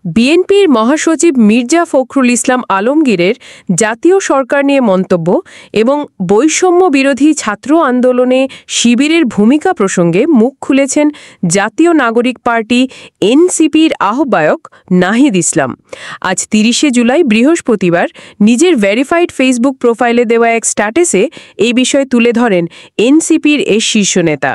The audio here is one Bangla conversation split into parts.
বিএনপির মহাসচিব মির্জা ফখরুল ইসলাম আলমগীরের জাতীয় সরকার নিয়ে মন্তব্য এবং বৈষম্য বিরোধী ছাত্র আন্দোলনে শিবিরের ভূমিকা প্রসঙ্গে মুখ খুলেছেন জাতীয় নাগরিক পার্টি এনসিপির আহ্বায়ক নাহিদ ইসলাম। আজ ৩০শে জুলাই বৃহস্পতিবার নিজের ভেরিফাইড ফেসবুক প্রোফাইলে দেওয়া এক স্ট্যাটাসে এই বিষয় তুলে ধরেন এনসিপির এই শীর্ষ নেতা।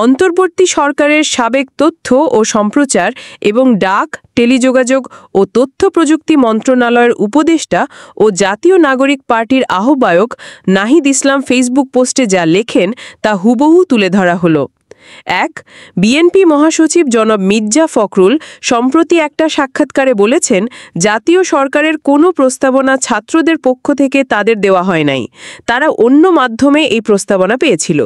অন্তর্বর্তী সরকারের সাবেক তথ্য ও সম্প্রচার এবং ডাক, টেলিযোগাযোগ ও তথ্য প্রযুক্তি মন্ত্রণালয়ের উপদেষ্টা ও জাতীয় নাগরিক পার্টির আহ্বায়ক নাহিদ ইসলাম ফেসবুক পোস্টে যা লেখেন তা হুবহু তুলে ধরা হলো। ১. বিএনপি মহাসচিব জনাব মির্জা ফখরুল সম্প্রতি একটা সাক্ষাৎকারে বলেছেন, জাতীয় সরকারের কোনো প্রস্তাবনা ছাত্রদের পক্ষ থেকে তাদের দেওয়া হয় নাই, তারা অন্য মাধ্যমে এই প্রস্তাবনা পেয়েছিল।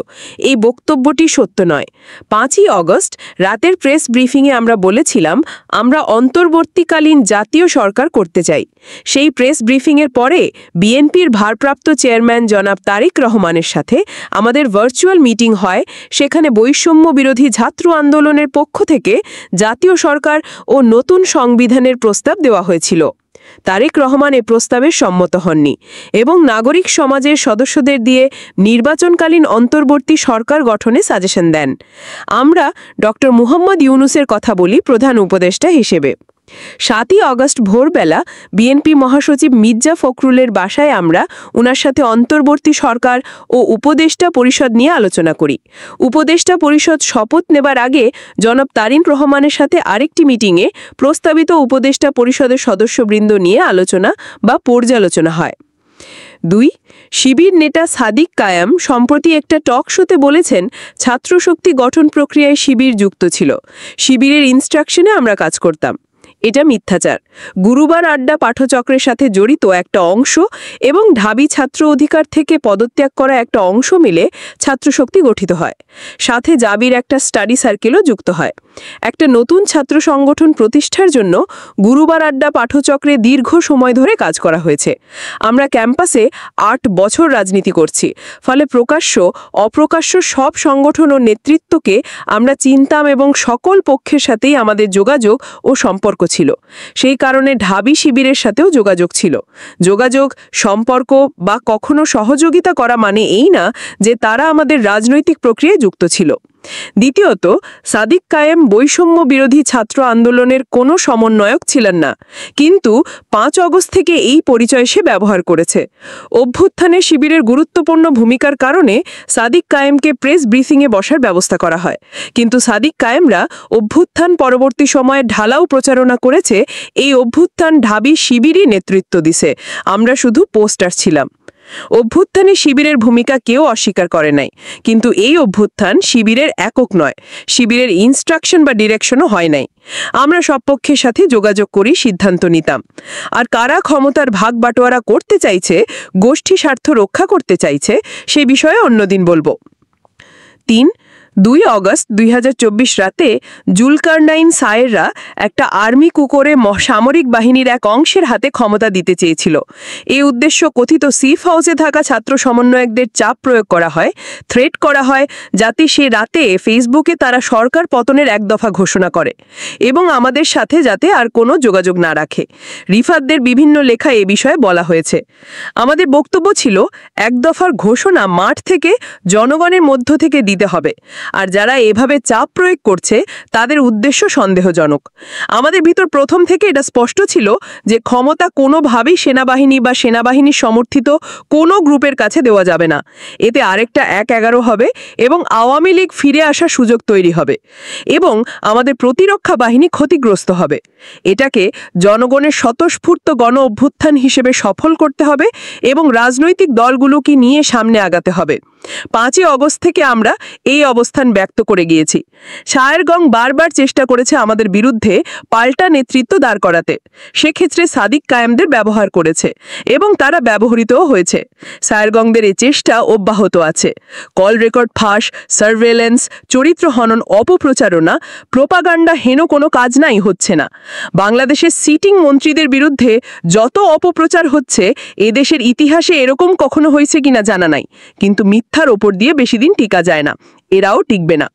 এই বক্তব্যটি সত্য নয়। ৫ই অগস্ট রাতের প্রেস ব্রিফিংয়ে আমরা বলেছিলাম আমরা অন্তর্বর্তীকালীন জাতীয় সরকার করতে চাই। সেই প্রেস ব্রিফিংয়ের পরে বিএনপির ভারপ্রাপ্ত চেয়ারম্যান জনাব তারেক রহমানের সাথে আমাদের ভার্চুয়াল মিটিং হয়। সেখানে বৈষম্য বিরোধী ছাত্র আন্দোলনের পক্ষ থেকে জাতীয় সরকার ও নতুন সংবিধানের প্রস্তাব দেওয়া হয়েছিল। তারেক রহমান এ প্রস্তাবে সম্মত হননি এবং নাগরিক সমাজের সদস্যদের দিয়ে নির্বাচনকালীন অন্তর্বর্তী সরকার গঠনে সাজেশন দেন। আমরা ডক্টর মুহাম্মদ ইউনুসের কথা বলি প্রধান উপদেষ্টা হিসেবে। ৭ই অগস্ট ভোরবেলা বিএনপি মহাসচিব মির্জা ফখরুলের বাসায় আমরা উনার সাথে অন্তর্বর্তী সরকার ও উপদেষ্টা পরিষদ নিয়ে আলোচনা করি। উপদেষ্টা পরিষদ শপথ নেবার আগে জনাব তারিক রহমানের সাথে আরেকটি মিটিংয়ে প্রস্তাবিত উপদেষ্টা পরিষদের সদস্যবৃন্দ নিয়ে আলোচনা বা পর্যালোচনা হয়। ২. শিবির নেতা সাদিক কায়েম সম্প্রতি একটা টক শোতে বলেছেন, ছাত্রশক্তি গঠন প্রক্রিয়ায় শিবির যুক্ত ছিল, শিবিরের ইনস্ট্রাকশনে আমরা কাজ করতাম। এটা মিথ্যাচার। গুরুবার আড্ডা পাঠচক্রের সাথে জড়িত একটা অংশ এবং ঢাবি ছাত্র অধিকার থেকে পদত্যাগ করা একটা অংশ মিলে ছাত্রশক্তি গঠিত হয়। সাথে জাবির একটা স্টাডি সার্কেলও যুক্ত হয়। একটা নতুন ছাত্র সংগঠন প্রতিষ্ঠার জন্য গুরুবার আড্ডা পাঠচক্রে দীর্ঘ সময় ধরে কাজ করা হয়েছে। আমরা ক্যাম্পাসে ৮ বছর রাজনীতি করছি, ফলে প্রকাশ্য অপ্রকাশ্য সব সংগঠন ও নেতৃত্বকে আমরা চিনতাম এবং সকল পক্ষের সাথেই আমাদের যোগাযোগ ও সম্পর্ক ছিল। সেই কারণে ঢাবি শিবিরের সাথেও যোগাযোগ ছিল। যোগাযোগ, সম্পর্ক বা কখনো সহযোগিতা করা মানে এই না যে তারা আমাদের রাজনৈতিক প্রক্রিয়ায় যুক্ত ছিল। দ্বিতীয়ত, সাদিক কায়েম বৈষম্য বিরোধী ছাত্র আন্দোলনের কোনো সমন্বয়ক ছিলেন না, কিন্তু ৫ অগস্ট থেকে এই পরিচয় সে ব্যবহার করেছে। অভ্যুত্থানে শিবিরের গুরুত্বপূর্ণ ভূমিকার কারণে সাদিক কায়েমকে প্রেস ব্রিফিংয়ে বসার ব্যবস্থা করা হয়, কিন্তু সাদিক কায়েমরা অভ্যুত্থান পরবর্তী সময়ে ঢালাও প্রচারণা করেছে এই অভ্যুত্থান ঢাবি শিবিরই নেতৃত্ব দিছে, আমরা শুধু পোস্টার ছিলাম। অভ্যুত্থানে শিবিরের ভূমিকা কেউ অস্বীকার করে নাই, কিন্তু এই অভ্যুত্থান শিবিরের একক নয়, শিবিরের ইনস্ট্রাকশন বা ডিরেকশনও হয় নাই। আমরা সব পক্ষের সাথে যোগাযোগ করি, সিদ্ধান্ত নিতাম। আর কারা ক্ষমতার ভাগ বাটোয়ারা করতে চাইছে, গোষ্ঠী স্বার্থ রক্ষা করতে চাইছে, সে বিষয়ে অন্যদিন বলবো। ৩. ২ অগস্ট ২০২৪ রাতে জুলকারনাইন সায়েররা একটা আর্মি কুকুরে সামরিক বাহিনীর এক অংশের হাতে ক্ষমতা দিতে চেয়েছিল। এই উদ্দেশ্য কথিত সিফ হাউসে থাকা ছাত্র সমন্বয়কদের চাপ প্রয়োগ করা হয়, থ্রেট করা হয়, যাতে সে রাতে ফেসবুকে তারা সরকার পতনের এক দফা ঘোষণা করে এবং আমাদের সাথে যাতে আর কোনো যোগাযোগ না রাখে। রিফাতদের বিভিন্ন লেখায় এ বিষয়ে বলা হয়েছে। আমাদের বক্তব্য ছিল, এক দফার ঘোষণা মাঠ থেকে জনগণের মধ্য থেকে দিতে হবে, আর যারা এভাবে চাপ প্রয়োগ করছে তাদের উদ্দেশ্য সন্দেহজনক। আমাদের ভিতর প্রথম থেকে এটা স্পষ্ট ছিল যে ক্ষমতা কোনোভাবেই সেনাবাহিনী বা সেনাবাহিনী সমর্থিত কোনো গ্রুপের কাছে দেওয়া যাবে না। এতে আরেকটা ১/১১ হবে এবং আওয়ামী লীগ ফিরে আসার সুযোগ তৈরি হবে এবং আমাদের প্রতিরক্ষা বাহিনী ক্ষতিগ্রস্ত হবে। এটাকে জনগণের স্বতঃস্ফূর্ত গণ অভ্যুত্থান হিসেবে সফল করতে হবে এবং রাজনৈতিক দলগুলোকে নিয়ে সামনে আগাতে হবে। ৫ই অগস্ট থেকে আমরা এই অবস্থান ব্যক্ত করে গিয়েছি। শায়েরগং বারবার চেষ্টা করেছে আমাদের বিরুদ্ধে পাল্টা নেতৃত্ব দাঁড় করাতে, সেক্ষেত্রে সাদিক কায়েমদের ব্যবহার করেছে এবং তারা ব্যবহৃতও হয়েছে। শায়েরগংদের এই চেষ্টা অব্যাহত আছে। কল রেকর্ড ফাঁস, সার্ভেলেন্স, চরিত্র হনন, অপপ্রচারণা, প্রোপাগান্ডা হেন কোনো কাজ নাই হচ্ছে না। বাংলাদেশের সিটিং মন্ত্রীদের বিরুদ্ধে যত অপপ্রচার হচ্ছে এদেশের ইতিহাসে এরকম কখনো হয়েছে কিনা জানা নাই, কিন্তু মিথ্যার ওপর দিয়ে বেশি দিন টিকা যায় না, এরাও টিকবে না।